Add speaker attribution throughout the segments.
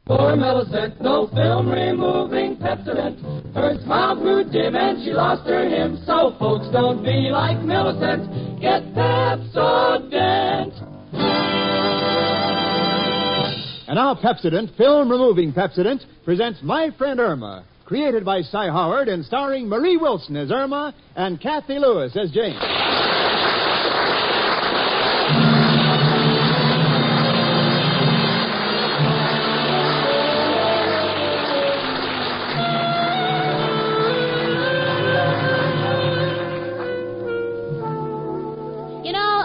Speaker 1: For Millicent, no film-removing Pepsodent. Her smile grew dim and she lost her hymn. So folks, don't be like Millicent. Get Pepsodent.
Speaker 2: And now Pepsodent, film-removing Pepsodent, presents My Friend Irma, created by Cy Howard and starring Marie Wilson as Irma and Cathy Lewis as Jane.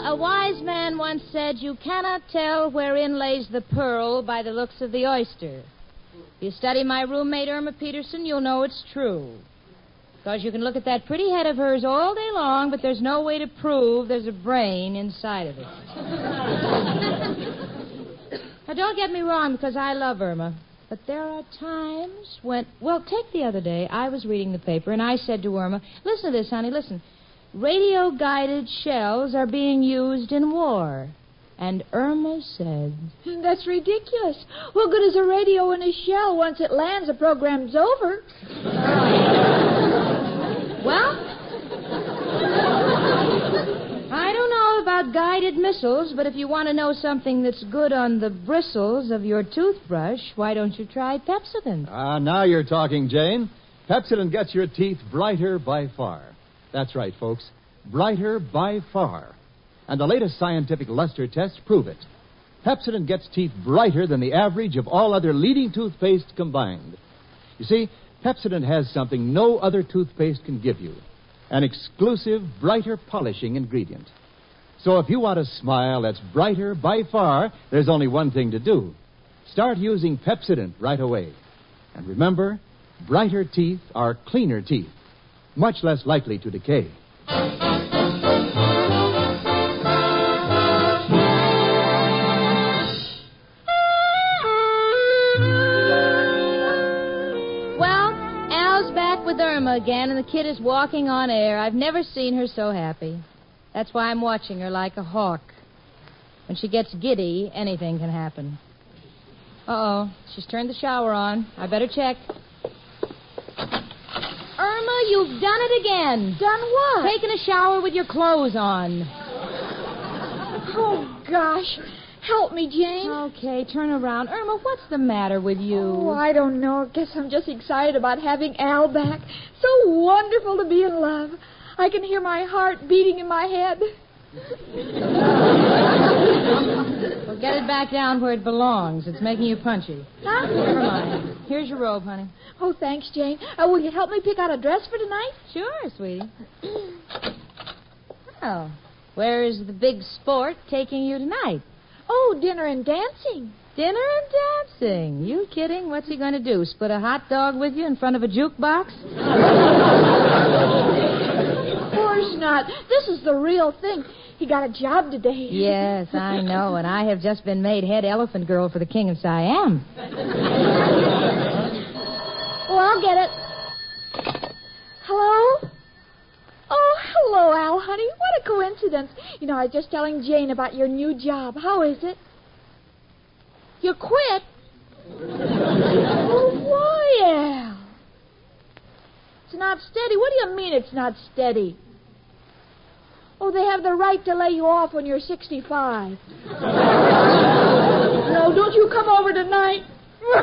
Speaker 3: A wise man once said, you cannot tell wherein lays the pearl by the looks of the oyster. If you study my roommate, Irma Peterson, you'll know it's true. Because you can look at that pretty head of hers all day long, but there's no way to prove there's a brain inside of it. Now, don't get me wrong, because I love Irma. But there are times when... Well, take the other day. I was reading the paper, and I said to Irma, listen to this, honey, listen. Radio-guided shells are being used in war. And Irma said...
Speaker 4: That's ridiculous. What good is a radio in a shell? Once it lands, the program's over.
Speaker 3: Well, I don't know about guided missiles, but if you want to know something that's good on the bristles of your toothbrush, why don't you try Pepsodent?
Speaker 2: Now you're talking, Jane. Pepsodent gets your teeth brighter by far. That's right, folks. Brighter by far. And the latest scientific luster tests prove it. Pepsodent gets teeth brighter than the average of all other leading toothpaste combined. You see, Pepsodent has something no other toothpaste can give you. An exclusive, brighter polishing ingredient. So if you want a smile that's brighter by far, there's only one thing to do. Start using Pepsodent right away. And remember, brighter teeth are cleaner teeth. Much less likely to decay.
Speaker 3: Well, Al's back with Irma again, and the kid is walking on air. I've never seen her so happy. That's why I'm watching her like a hawk. When she gets giddy, anything can happen. Uh-oh, she's turned the shower on. I better check. Irma, you've done it again.
Speaker 4: Done what?
Speaker 3: Taking a shower with your clothes on.
Speaker 4: Oh, gosh. Help me, Jane.
Speaker 3: Okay, turn around. Irma, what's the matter with you?
Speaker 4: Oh, I don't know. Guess I'm just excited about having Al back. So wonderful to be in love. I can hear my heart beating in my head.
Speaker 3: Well, get it back down where it belongs. It's making you punchy.
Speaker 4: Huh?
Speaker 3: Never mind. Here's your robe, honey.
Speaker 4: Oh, thanks, Jane. Will you help me pick out a dress for tonight?
Speaker 3: Sure, sweetie. Well, where is the big sport taking you tonight?
Speaker 4: Oh, dinner and dancing.
Speaker 3: Dinner and dancing. You kidding? What's he going to do, split a hot dog with you in front of a jukebox?
Speaker 4: Of course not. This is the real thing. He got a job today.
Speaker 3: Yes, I know, and I have just been made head elephant girl for the King of Siam.
Speaker 4: Oh, I'll get it. Hello? Oh, hello, Al, honey. What a coincidence. You know, I was just telling Jane about your new job. How is it? You quit? Oh, why, Al? It's not steady. What do you mean it's not steady? Oh, they have the right to lay you off when you're 65. No, don't you come over tonight.
Speaker 3: There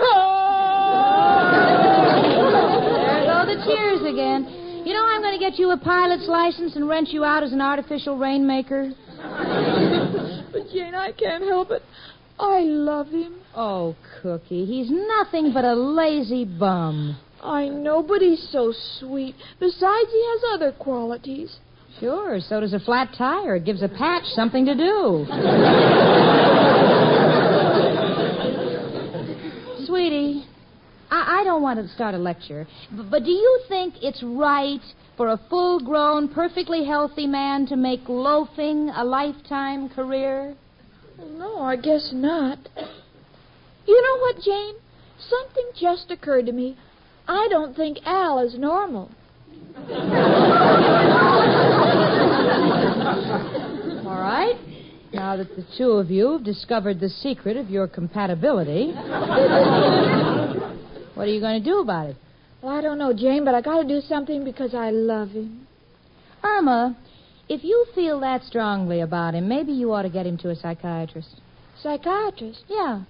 Speaker 3: go the tears again. You know, I'm going to get you a pilot's license and rent you out as an artificial rainmaker.
Speaker 4: But, Jane, I can't help it. I love him.
Speaker 3: Oh, Cookie, he's nothing but a lazy bum.
Speaker 4: I know, but he's so sweet. Besides, he has other qualities.
Speaker 3: Sure, so does a flat tire. It gives a patch something to do. Sweetie, I don't want to start a lecture, but do you think it's right for a full-grown, perfectly healthy man to make loafing a lifetime career?
Speaker 4: No, I guess not. You know what, Jane? Something just occurred to me. I don't think Al is normal.
Speaker 3: All right. Now that the two of you have discovered the secret of your compatibility, what are you going to do about it?
Speaker 4: Well, I don't know, Jane, but I got to do something because I love him.
Speaker 3: Irma, if you feel that strongly about him, maybe you ought to get him to a psychiatrist.
Speaker 4: Psychiatrist?
Speaker 3: Yeah.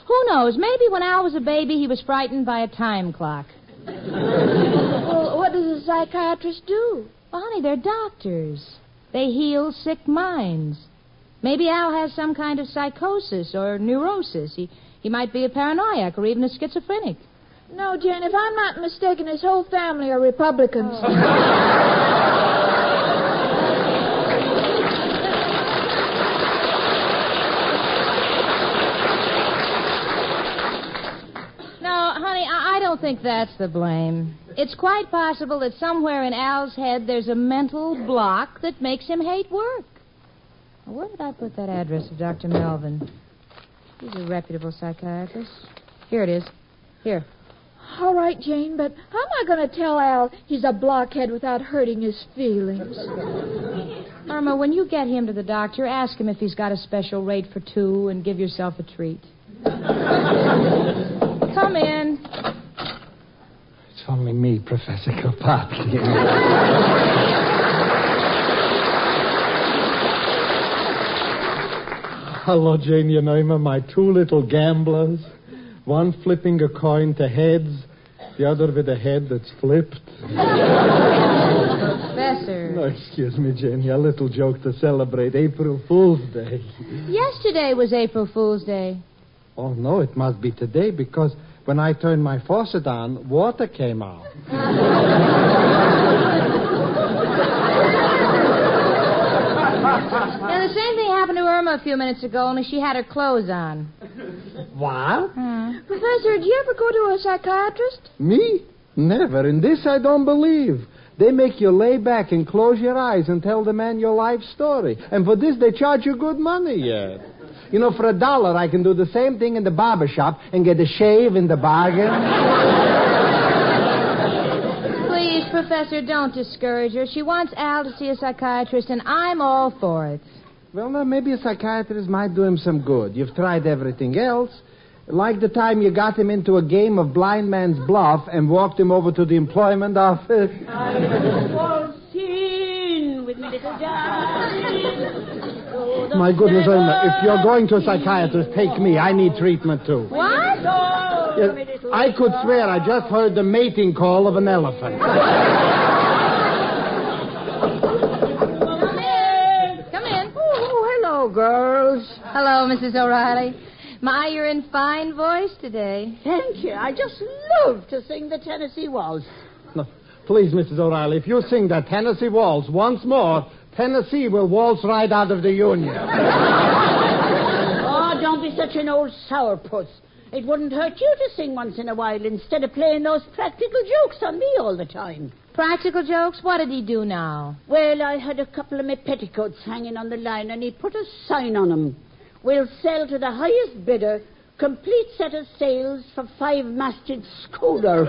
Speaker 3: Who knows? Maybe when Al was a baby, he was frightened by a time clock.
Speaker 4: Well, what does a psychiatrist do?
Speaker 3: Well, honey, they're doctors. They heal sick minds. Maybe Al has some kind of psychosis or neurosis. He might be a paranoiac or even a schizophrenic.
Speaker 4: No, Jane, if I'm not mistaken, his whole family are Republicans.
Speaker 3: I don't think that's the blame. It's quite possible that somewhere in Al's head there's a mental block that makes him hate work. Where did I put that address of Dr. Melvin? He's a reputable psychiatrist. Here it is. Here.
Speaker 4: All right, Jane, but how am I going to tell Al he's a blockhead without hurting his feelings?
Speaker 3: Irma, when you get him to the doctor, ask him if he's got a special rate for two and give yourself a treat. Come in.
Speaker 5: It's only me, Professor Kropotkin. Hello, Jane and Irma, my two little gamblers. One flipping a coin to heads, the other with a head that's flipped.
Speaker 3: Professor.
Speaker 5: No, excuse me, Jane. A little joke to celebrate April Fool's Day.
Speaker 3: Yesterday was April Fool's Day.
Speaker 5: Oh, no, it must be today because when I turned my faucet on, water came out.
Speaker 3: Now, the same thing happened to Irma a few minutes ago, only she had her clothes on.
Speaker 5: What?
Speaker 4: Professor, did you ever go to a psychiatrist?
Speaker 5: Me? Never. In this I don't believe. They make you lay back and close your eyes and tell the man your life story. And for this, they charge you good money, yeah. You know, for $1, I can do the same thing in the barber shop and get a shave in the bargain.
Speaker 3: Please, Professor, don't discourage her. She wants Al to see a psychiatrist, and I'm all for it.
Speaker 5: Well, now, maybe a psychiatrist might do him some good. You've tried everything else. Like the time you got him into a game of blind man's bluff and walked him over to the employment office.
Speaker 6: I was in with me little darling.
Speaker 5: My goodness, Irma, if you're going to a psychiatrist, take me. I need treatment, too.
Speaker 3: What?
Speaker 5: Yes, I could swear I just heard the mating call of an elephant.
Speaker 3: Come in.
Speaker 6: Oh, hello, girls.
Speaker 3: Hello, Mrs. O'Reilly. My, you're in fine voice today.
Speaker 6: Thank you. I just love to sing the Tennessee Waltz.
Speaker 5: No, please, Mrs. O'Reilly, if you sing that Tennessee Waltz once more, Tennessee will waltz right out of the Union.
Speaker 6: Oh, don't be such an old sourpuss. It wouldn't hurt you to sing once in a while instead of playing those practical jokes on me all the time.
Speaker 3: Practical jokes? What did he do now?
Speaker 6: Well, I had a couple of my petticoats hanging on the line, and he put a sign on them. We'll sell to the highest bidder, complete set of sails for 5-masted schooner.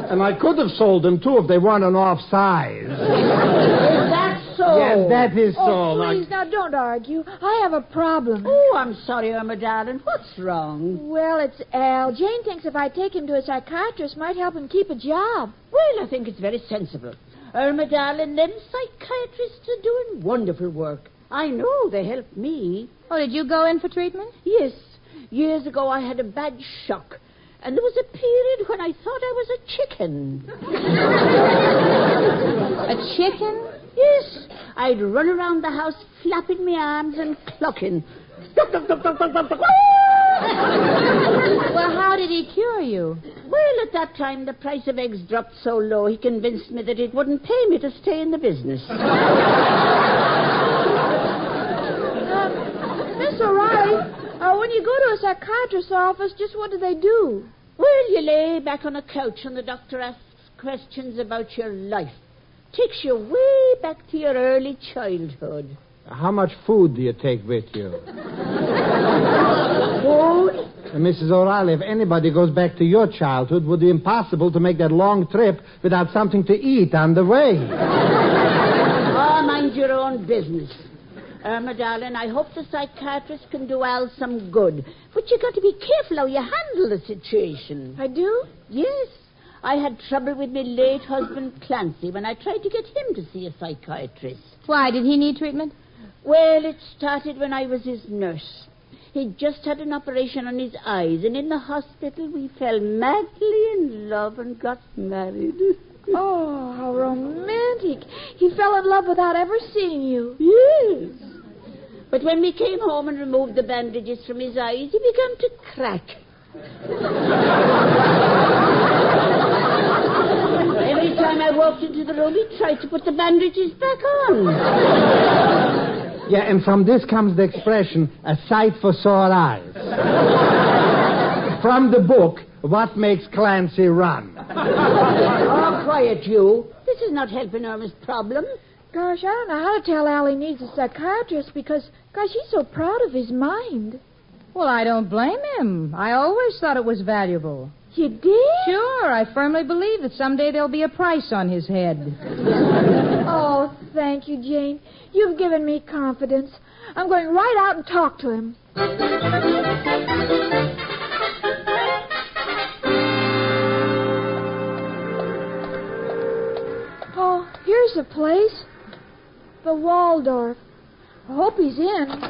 Speaker 5: And I could have sold them, too, if they weren't an offsize.
Speaker 6: Is that so?
Speaker 5: Yes, that is so.
Speaker 4: Oh, please, now, don't argue. I have a problem.
Speaker 6: Oh, I'm sorry, Irma, darling. What's wrong?
Speaker 4: Well, it's Al. Jane thinks if I take him to a psychiatrist, might help him keep a job.
Speaker 6: Well, I think it's very sensible. Irma, darling, them psychiatrists are doing wonderful work. I know they helped me.
Speaker 3: Oh, did you go in for treatment?
Speaker 6: Yes. Years ago, I had a bad shock. And there was a period when I thought I was a chicken.
Speaker 3: A chicken?
Speaker 6: Yes. I'd run around the house flapping my arms and clucking.
Speaker 3: Well, how did he cure you?
Speaker 6: Well, at that time, the price of eggs dropped so low, he convinced me that it wouldn't pay me to stay in the business.
Speaker 4: Miss O'Reilly, when you go to a psychiatrist's office, just what do they do?
Speaker 6: Well, you lay back on a couch and the doctor asks questions about your life. Takes you way back to your early childhood.
Speaker 5: How much food do you take with you?
Speaker 6: Food?
Speaker 5: Mrs. O'Reilly, if anybody goes back to your childhood, it would be impossible to make that long trip without something to eat on the way.
Speaker 6: your own business. Irma, darling, I hope the psychiatrist can do Al some good. But you got to be careful how you handle the situation.
Speaker 4: I do?
Speaker 6: Yes. I had trouble with my late husband, Clancy, when I tried to get him to see a psychiatrist.
Speaker 3: Why, did he need treatment?
Speaker 6: Well, it started when I was his nurse. He'd just had an operation on his eyes, and in the hospital we fell madly in love and got married.
Speaker 4: Oh, how romantic. He fell in love without ever seeing you.
Speaker 6: Yes. But when we came home and removed the bandages from his eyes, he began to crack. Every time I walked into the room, he tried to put the bandages back on.
Speaker 5: Yeah, and from this comes the expression, a sight for sore eyes. From the book, What Makes Clancy Run.
Speaker 6: Oh, quiet, you. This is not helping Irma's problem.
Speaker 4: Gosh, I don't know how to tell Al he needs a psychiatrist because, gosh, he's so proud of his mind.
Speaker 3: Well, I don't blame him. I always thought it was valuable.
Speaker 4: You did?
Speaker 3: Sure, I firmly believe that someday there'll be a price on his head.
Speaker 4: Oh, thank you, Jane. You've given me confidence. I'm going right out and talk to him. Oh, here's the place. The Waldorf. I hope he's in.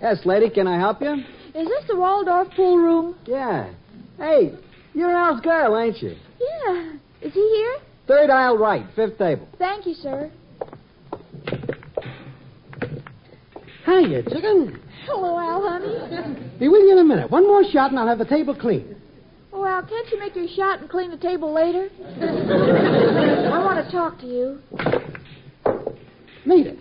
Speaker 7: Yes, lady, can I help you?
Speaker 4: Is this the Waldorf pool room?
Speaker 7: Yeah. Hey, you're Al's girl, ain't you?
Speaker 4: Yeah. Is he here?
Speaker 7: Third aisle right, fifth table.
Speaker 4: Thank you, sir.
Speaker 5: Hiya, chicken.
Speaker 4: Hello, Al, honey.
Speaker 5: Be with you in a minute. One more shot and I'll have the table clean.
Speaker 4: Oh, Al, can't you make your shot and clean the table later? I want to talk to you.
Speaker 5: Meet it.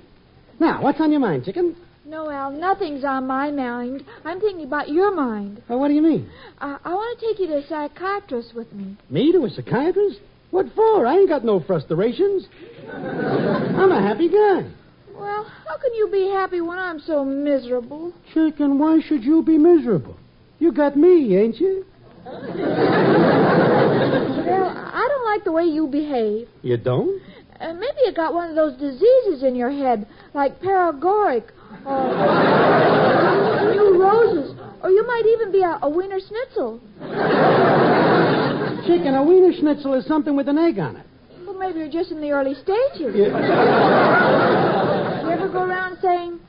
Speaker 5: Now, what's on your mind, chicken?
Speaker 4: No, Al, nothing's on my mind. I'm thinking about your mind.
Speaker 5: Well, what do you mean?
Speaker 4: I want to take you to a psychiatrist with me.
Speaker 5: Me to a psychiatrist? What for? I ain't got no frustrations. I'm a happy guy.
Speaker 4: Well, how can you be happy when I'm so miserable?
Speaker 5: Chicken, why should you be miserable? You got me, ain't you?
Speaker 4: Well, I don't like the way you behave.
Speaker 5: You don't?
Speaker 4: Maybe you got one of those diseases in your head, like paragoric, or new roses, or you might even be a Wiener Schnitzel.
Speaker 5: Chicken, a Wiener Schnitzel is something with an egg on it.
Speaker 4: Well, maybe you're just in the early stages.
Speaker 5: Yeah.
Speaker 4: You ever go around saying,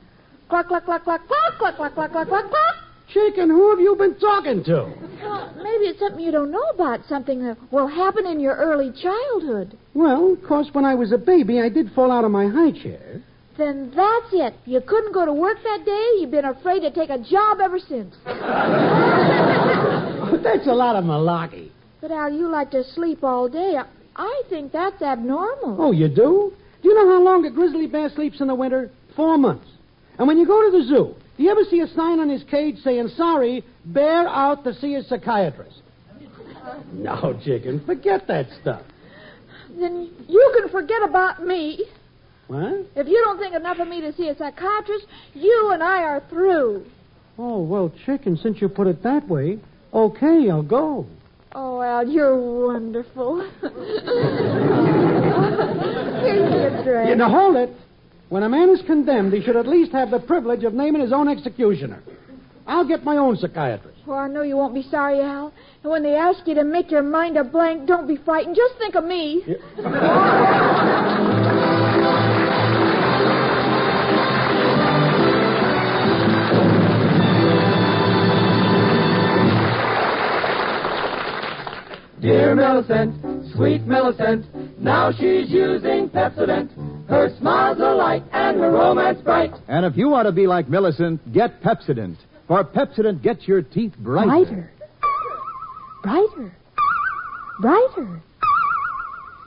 Speaker 4: cluck, cluck, cluck, cluck, cluck, cluck, cluck, cluck, cluck, cluck, cluck?
Speaker 5: Chicken, who have you been talking to?
Speaker 4: Well, maybe it's something you don't know about, something that will happen in your early childhood.
Speaker 5: Well, of course, when I was a baby, I did fall out of my high chair.
Speaker 4: Then that's it. You couldn't go to work that day. You've been afraid to take a job ever since.
Speaker 5: Oh, that's a lot of malarkey.
Speaker 4: But, Al, you like to sleep all day. I think that's abnormal.
Speaker 5: Oh, you do? Do you know how long a grizzly bear sleeps in the winter? 4 months. And when you go to the zoo, do you ever see a sign on his cage saying, sorry, bear out to see a psychiatrist? No, chicken, forget that stuff.
Speaker 4: Then you can forget about me.
Speaker 5: What?
Speaker 4: If you don't think enough of me to see a psychiatrist, you and I are through.
Speaker 5: Oh, well, chicken, since you put it that way, okay, I'll go.
Speaker 4: Oh, Al, you're wonderful. Here's your dress.
Speaker 5: Yeah, now, hold it. When a man is condemned, he should at least have the privilege of naming his own executioner. I'll get my own psychiatrist.
Speaker 4: Well, I know you won't be sorry, Al. And when they ask you to make your mind a blank, don't be frightened. Just think of me.
Speaker 5: Yeah.
Speaker 1: Dear Millicent, sweet Millicent, now she's using Pepsodent. Her smile's a light and her romance bright.
Speaker 2: And if you want to be like Millicent, get Pepsodent. For Pepsodent gets your teeth brighter.
Speaker 4: Brighter. Brighter.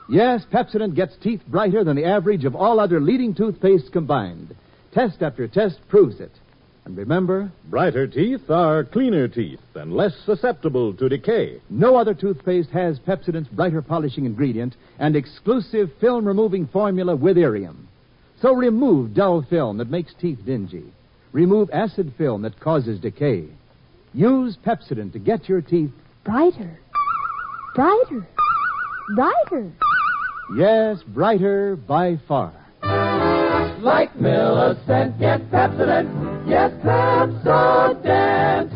Speaker 2: Yes, Pepsodent gets teeth brighter than the average of all other leading toothpastes combined. Test after test proves it. And remember,
Speaker 8: brighter teeth are cleaner teeth and less susceptible to decay.
Speaker 2: no other toothpaste has Pepsodent's brighter polishing ingredient and exclusive film-removing formula with irium. So remove dull film that makes teeth dingy. Remove acid film that causes decay. Use Pepsodent to get your teeth
Speaker 4: Brighter. Brighter. Brighter.
Speaker 2: yes, brighter by far.
Speaker 1: like Millicent. Get Pepsodent, get Pepsodent.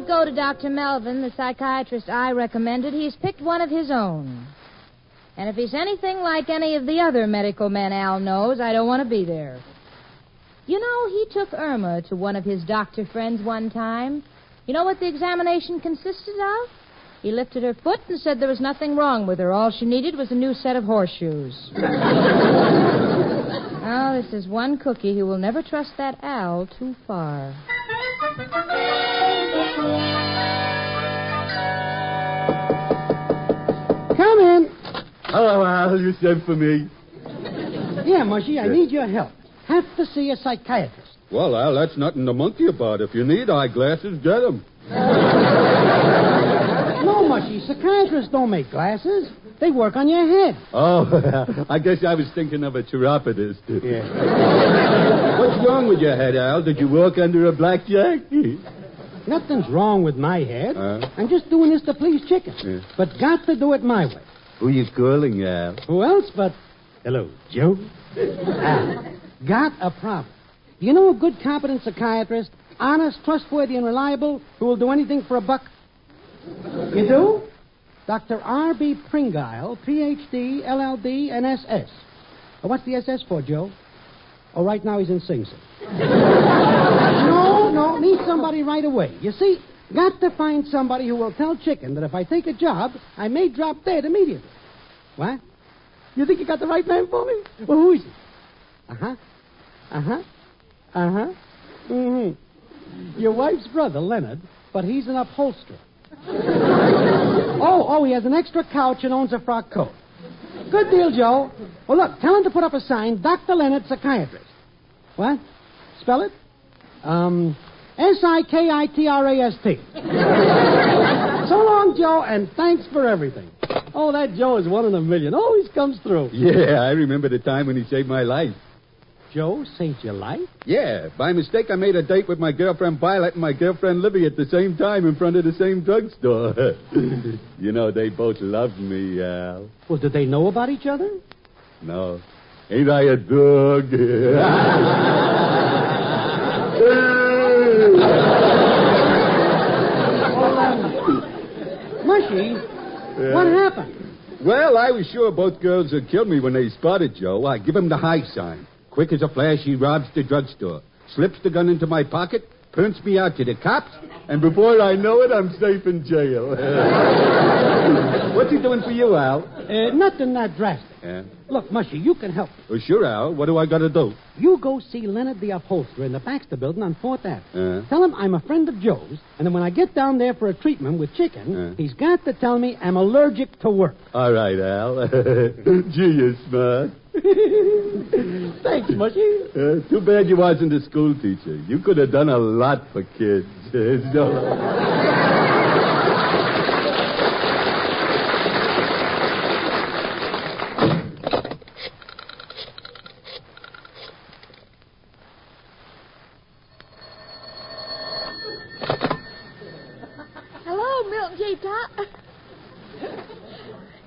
Speaker 3: Go to Dr. Melvin, the psychiatrist I recommended. He's picked one of his own. And if he's anything like any of the other medical men Al knows, I don't want to be there. You know, he took Irma to one of his doctor friends one time. You know what the examination consisted of? He lifted her foot and said there was nothing wrong with her. All she needed was a new set of horseshoes. Oh, this is one cookie who will never trust that Al too far.
Speaker 7: Come in.
Speaker 9: Hello, Al. You sent for me.
Speaker 7: Yeah, Mushy, I need your help. Have to see a psychiatrist.
Speaker 9: Well, Al, that's nothing to monkey about. If you need eyeglasses, get them.
Speaker 7: No, Mushy, psychiatrists don't make glasses. They work on your head.
Speaker 9: Oh, I guess I was thinking of a chiropodist.
Speaker 7: Yeah.
Speaker 9: What's wrong with your head, Al? Did you walk under a blackjack?
Speaker 7: Nothing's wrong with my head. I'm just doing this to please Chicken.
Speaker 9: Yeah.
Speaker 7: But got to do it my way.
Speaker 9: Who you calling, Al?
Speaker 7: Who else but... Hello, Joe. Got a problem. You know a good, competent psychiatrist? Honest, trustworthy, and reliable, who will do anything for a buck? You do? Dr. R.B. Pringile, Ph.D., LL.D., and S.S. What's the S.S. for, Joe? Oh, right now he's in Sing Sing. No, need somebody right away. You see, got to find somebody who will tell Chicken that if I take a job, I may drop dead immediately. What? You think you got the right man for me? Well, who is he? Mm-hmm. Your wife's brother, Leonard, but he's an upholsterer. Oh, he has an extra couch and owns a frock coat. Good deal, Joe. Well, look, tell him to put up a sign, Dr. Leonard, psychiatrist. What? Spell it? S-I-K-I-T-R-A-S-T. So long, Joe, and thanks for everything. Oh, that Joe is one in a million. Always comes through.
Speaker 9: Yeah, I remember the time when he saved my life.
Speaker 7: Joe saved your life?
Speaker 9: Yeah, by mistake I made a date with my girlfriend Violet and my girlfriend Libby at the same time in front of the same drugstore. You know, they both loved me, Al.
Speaker 7: Well, did they know about each other?
Speaker 9: No. Ain't I a dog?
Speaker 7: Mushy, what happened?
Speaker 9: Well, I was sure both girls had killed me when they spotted Joe. I give him the high sign. Quick as a flash, he robs the drugstore, slips the gun into my pocket, points me out to the cops, and before I know it, I'm safe in jail. What's he doing for you, Al?
Speaker 7: Nothing that drastic.
Speaker 9: Yeah?
Speaker 7: Look, Mushy, you can help me.
Speaker 9: Well, sure, Al. What do I got to do?
Speaker 7: You go see Leonard the upholsterer in the Baxter building on 4th Avenue. Tell him I'm a friend of Joe's, and then when I get down there for a treatment with Chicken, he's got to tell me I'm allergic to work.
Speaker 9: All right, Al. Gee, you're smart.
Speaker 7: Thanks, Mushy.
Speaker 9: Too bad you wasn't a school teacher. You could have done a lot for kids.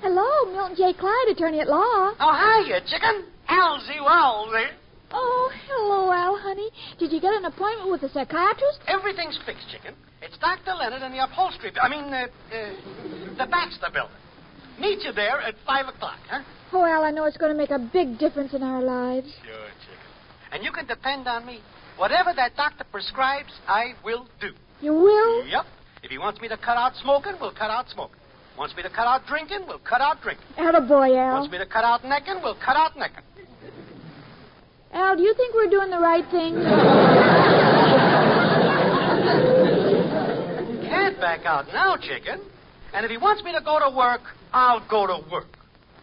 Speaker 4: Hello, Milton J. Clyde, attorney at law.
Speaker 10: Oh, hiya, Chicken. Alzy Walsey.
Speaker 4: Oh, hello, Al, honey. Did you get an appointment with a psychiatrist?
Speaker 10: Everything's fixed, Chicken. It's Dr. Leonard in the upholstery... the Baxter building. Meet you there at 5 o'clock, huh?
Speaker 4: Oh, Al, I know it's going to make a big difference in our lives.
Speaker 10: Sure, Chicken. And you can depend on me. Whatever that doctor prescribes, I will do.
Speaker 4: You will?
Speaker 10: Yep. If he wants me to cut out smoking, we'll cut out smoking. Wants me to cut out drinking, we'll cut out drinking.
Speaker 4: Attaboy, Al.
Speaker 10: Wants me to cut out necking, we'll cut out necking.
Speaker 4: Al, do you think we're doing the right thing?
Speaker 10: Can't back out now, Chicken. And if he wants me to go to work, I'll go to work.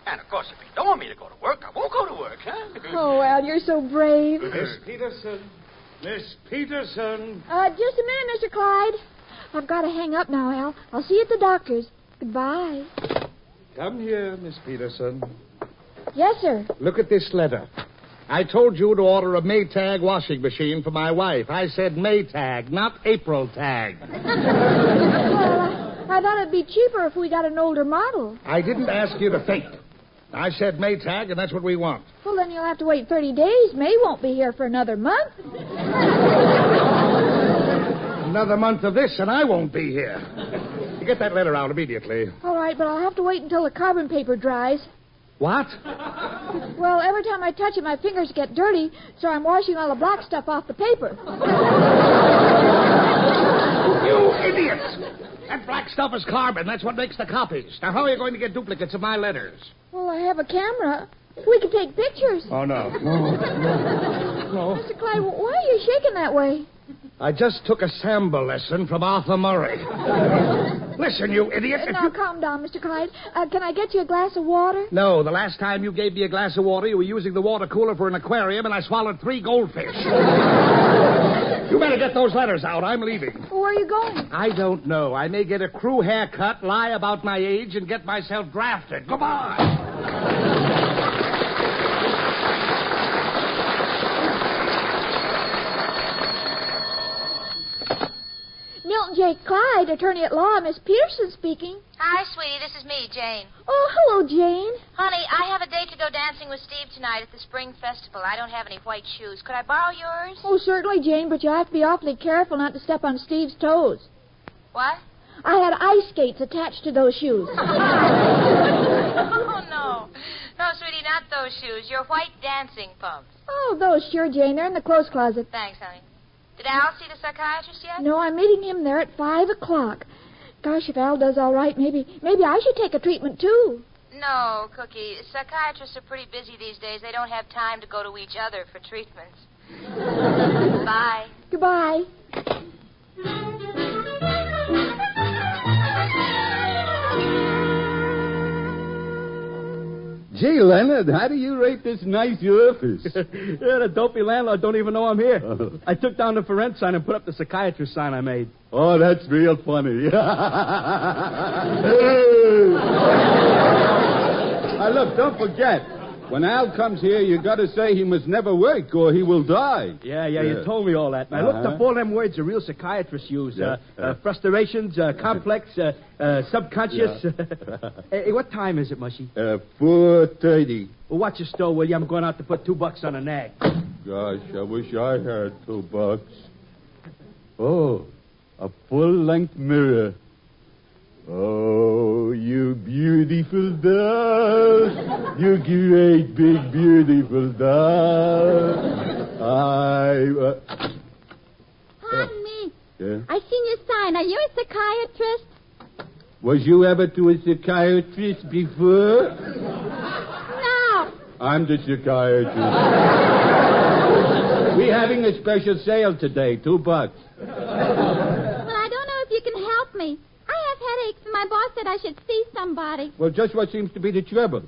Speaker 10: And, of course, if he don't want me to go to work, I won't go to work, huh?
Speaker 4: Oh, Al, you're so brave.
Speaker 11: Miss Peterson. Miss Peterson.
Speaker 4: Just a minute, Mr. Clyde. I've got to hang up now, Al. I'll see you at the doctor's. Goodbye.
Speaker 11: Come here, Miss Peterson.
Speaker 4: Yes, sir.
Speaker 11: Look at this letter. I told you to order a Maytag washing machine for my wife. I said Maytag, not April tag.
Speaker 4: Well, I thought it'd be cheaper if we got an older model.
Speaker 11: I didn't ask you to think. I said Maytag, and that's what we want.
Speaker 4: Well, then you'll have to wait 30 days. May won't be here for another month.
Speaker 11: Another month of this, and I won't be here. You get that letter out immediately.
Speaker 4: All right, but I'll have to wait until the carbon paper dries.
Speaker 11: What?
Speaker 4: Well, every time I touch it, my fingers get dirty, so I'm washing all the black stuff off the paper.
Speaker 11: You idiots! That black stuff is carbon. That's what makes the copies. Now, how are you going to get duplicates of my letters?
Speaker 4: Well, I have a camera. We can take pictures.
Speaker 11: Oh, no. No.
Speaker 4: Mr. Clyde, why are you shaking that way?
Speaker 11: I just took a samba lesson from Arthur Murray. Listen, you idiot.
Speaker 4: Now, calm down, Mr. Clyde. Can I get you a glass of water?
Speaker 11: No, the last time you gave me a glass of water, you were using the water cooler for an aquarium, and I swallowed 3 goldfish. You better get those letters out. I'm leaving.
Speaker 4: Well, where are you going?
Speaker 11: I don't know. I may get a crew haircut, lie about my age, and get myself drafted. Goodbye.
Speaker 4: Milton J. Clyde, attorney at law, Miss Peterson speaking.
Speaker 3: Hi, sweetie. This is me, Jane.
Speaker 4: Oh, hello, Jane.
Speaker 3: Honey, I have a date to go dancing with Steve tonight at the Spring Festival. I don't have any white shoes. Could I borrow yours?
Speaker 4: Oh, certainly, Jane, but you have to be awfully careful not to step on Steve's toes.
Speaker 3: What?
Speaker 4: I had ice skates attached to those shoes.
Speaker 3: Oh, no. No, sweetie, not those shoes. Your white dancing pumps.
Speaker 4: Oh, those, sure, Jane. They're in the clothes closet.
Speaker 3: Thanks, honey. Did Al see the psychiatrist yet?
Speaker 4: No, I'm meeting him there at 5 o'clock. Gosh, if Al does all right, maybe I should take a treatment, too.
Speaker 3: No, Cookie. Psychiatrists are pretty busy these days. They don't have time to go to each other for treatments. Bye.
Speaker 4: Goodbye.
Speaker 9: Gee, Leonard, how do you rate this nice office?
Speaker 12: Yeah, the dopey landlord don't even know I'm here. I took down the for rent sign and put up the psychiatrist sign I made.
Speaker 9: Oh, that's real funny. Look, don't forget. When Al comes here, you got to say he must never work or he will die.
Speaker 12: Yeah, you told me all that. And I looked up all them words a real psychiatrist use. Frustrations, complex, subconscious. Hey, what time is it, Mushy?
Speaker 9: 4:30.
Speaker 12: Well, watch your stove, will you? I'm going out to put $2 on a nag.
Speaker 9: Gosh, I wish I had $2. Oh, a full-length mirror. Oh, you beautiful doll. You great, big, beautiful doll.
Speaker 6: Honey.
Speaker 9: Yeah?
Speaker 6: I seen your sign. Are you a psychiatrist?
Speaker 9: Was you ever to a psychiatrist before?
Speaker 6: No.
Speaker 9: I'm the psychiatrist. We're having a special sale today, $2.
Speaker 6: Well, I don't know if you can help me. I have headaches, and my boss said I should see somebody.
Speaker 9: Well, just what seems to be the trouble?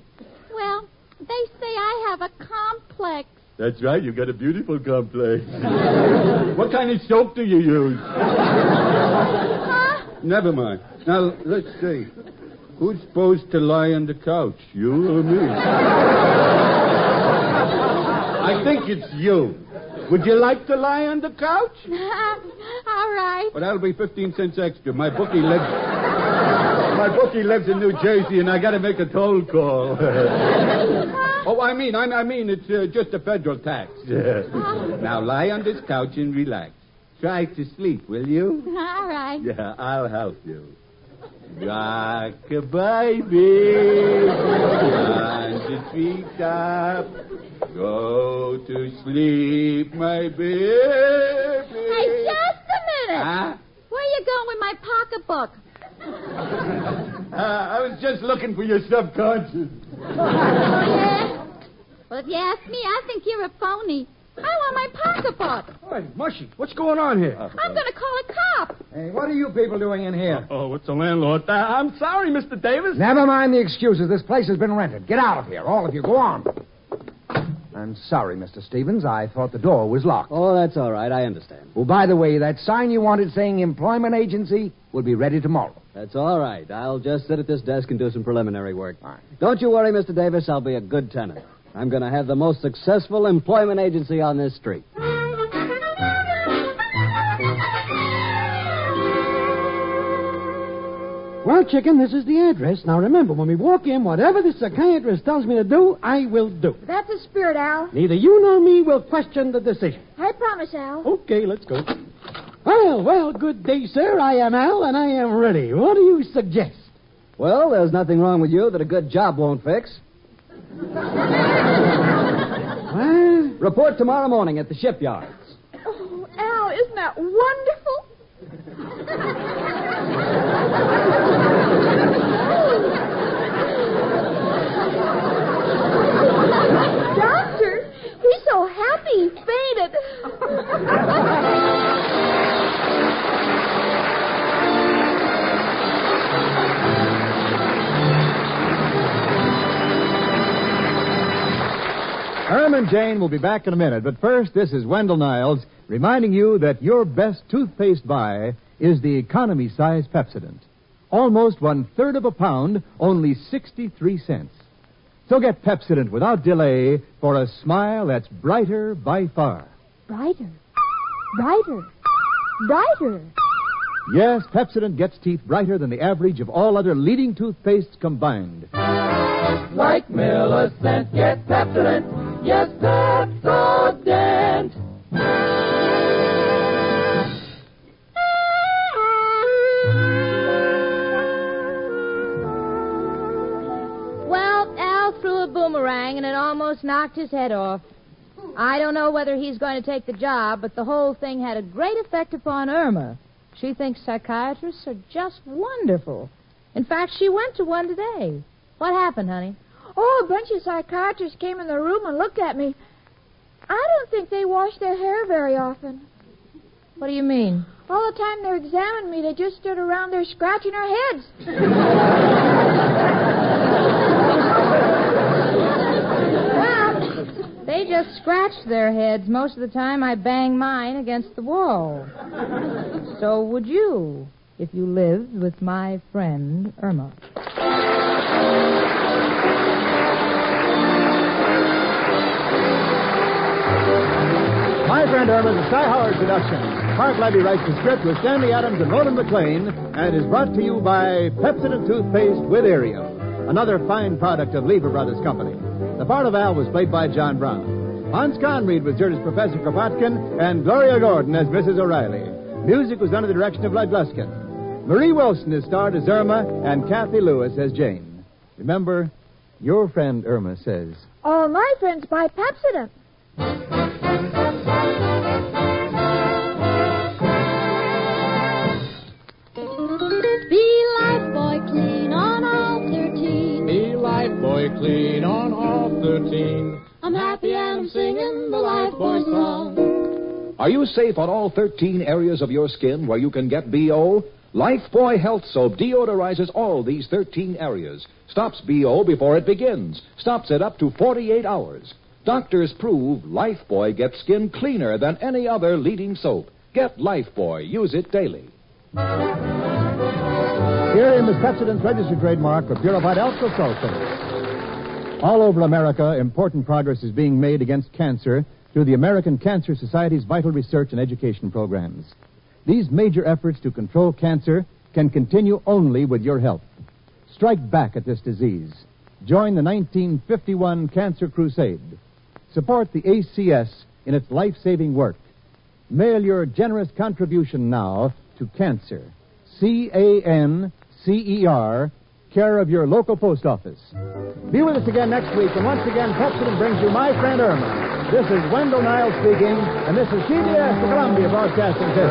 Speaker 6: Well, they say I have a complex.
Speaker 9: That's right, you got a beautiful complex. What kind of soap do you use?
Speaker 6: Huh?
Speaker 9: Never mind. Now, let's see. Who's supposed to lie on the couch, you or me? I think it's you. Would you like to lie on the couch?
Speaker 6: All right.
Speaker 9: Well, that'll be 15 cents extra. My bookie lives in New Jersey, and I got to make a toll call. Oh, I mean, it's just a federal tax. Now, lie on this couch and relax. Try to sleep, will you?
Speaker 6: All right.
Speaker 9: Yeah, I'll help you. Rock-a-bye, baby. On the treetop. Go to sleep, my baby.
Speaker 6: Hey, just a minute.
Speaker 9: Huh?
Speaker 6: Where you going with my pocketbook?
Speaker 9: I was just looking for your subconscious.
Speaker 6: Yeah? Well, if you ask me, I think you're a phony. I want my pocketbook.
Speaker 12: Hey, Mushy, what's going on here?
Speaker 6: I'm going to call a cop.
Speaker 13: Hey, what are you people doing in here?
Speaker 12: Oh, it's the landlord. I'm sorry, Mr. Davis.
Speaker 13: Never mind the excuses. This place has been rented. Get out of here. All of you, go on. I'm sorry, Mr. Stevens. I thought the door was locked.
Speaker 7: Oh, that's all right. I understand.
Speaker 13: Well, by the way, that sign you wanted saying employment agency will be ready tomorrow.
Speaker 7: That's all right. I'll just sit at this desk and do some preliminary work.
Speaker 13: All right.
Speaker 7: Don't you worry, Mr. Davis. I'll be a good tenant.
Speaker 14: I'm going to have the most successful employment agency on this street.
Speaker 7: Well, Chicken, this is the address. Now, remember, when we walk in, whatever the psychiatrist tells me to do, I will do.
Speaker 4: That's the spirit, Al.
Speaker 7: Neither you nor me will question the decision.
Speaker 4: I promise, Al.
Speaker 7: Okay, let's go. Well, good day, sir. I am Al, and I am ready. What do you suggest?
Speaker 14: Well, there's nothing wrong with you that a good job won't fix.
Speaker 7: What?
Speaker 14: Report tomorrow morning at the shipyards.
Speaker 4: Oh, Al, isn't that wonderful? Doctor, he's so happy he fainted.
Speaker 2: Irma and Jane will be back in a minute, but first, this is Wendell Niles reminding you that your best toothpaste buy is the economy-size Pepsodent. Almost 1/3 of a pound, only 63 cents. So get Pepsodent without delay for a smile that's brighter by far.
Speaker 4: Brighter. Brighter. Brighter.
Speaker 2: Yes, Pepsodent gets teeth brighter than the average of all other leading toothpastes combined.
Speaker 1: Like Millicent, get Pepsodent. Yes, Pepsodent.
Speaker 3: Well, Al threw a boomerang and it almost knocked his head off. I don't know whether he's going to take the job, but the whole thing had a great effect upon Irma. She thinks psychiatrists are just wonderful. In fact, she went to one today. What happened, honey?
Speaker 4: Oh, a bunch of psychiatrists came in the room and looked at me. I don't think they wash their hair very often.
Speaker 3: What do you mean?
Speaker 4: All the time they examined me, they just stood around there scratching their heads.
Speaker 3: Well, they just scratched their heads. Most of the time I bang mine against the wall. So would you, if you lived with my friend Irma.
Speaker 2: My Friend Irma is a Sky Howard production. Mark Levy writes the script with Stanley Adams and Roland McLean and is brought to you by Pepsodent Toothpaste with Ariel, another fine product of Lever Brothers Company. The part of Al was played by John Brown. Hans Conried was heard as Professor Kropotkin and Gloria Gordon as Mrs. O'Reilly. Music was under the direction of Lud Luskin. Marie Wilson is starred as Irma and Cathy Lewis as Jane. Remember, your friend Irma says...
Speaker 4: All my friends buy Pepsodent.
Speaker 1: Clean on all 13. I'm happy and I'm singing the Lifebuoy song.
Speaker 15: Are you safe on all 13 areas of your skin where you can get BO? Lifebuoy Health Soap deodorizes all these 13 areas. Stops BO before it begins. Stops it up to 48 hours. Doctors prove Lifebuoy gets skin cleaner than any other leading soap. Get Lifebuoy. Use it daily.
Speaker 2: Here is Pepsodent's registered trademark for purified alkyl sulfate. All over America, important progress is being made against cancer through the American Cancer Society's vital research and education programs. These major efforts to control cancer can continue only with your help. Strike back at this disease. Join the 1951 Cancer Crusade. Support the ACS in its life-saving work. Mail your generous contribution now to Cancer. CANCER, care of your local post office. Be with us again next week, and once again, Pepsodent brings you My Friend Irma. This is Wendell Niles speaking, and this is CBS, the Columbia Broadcasting System.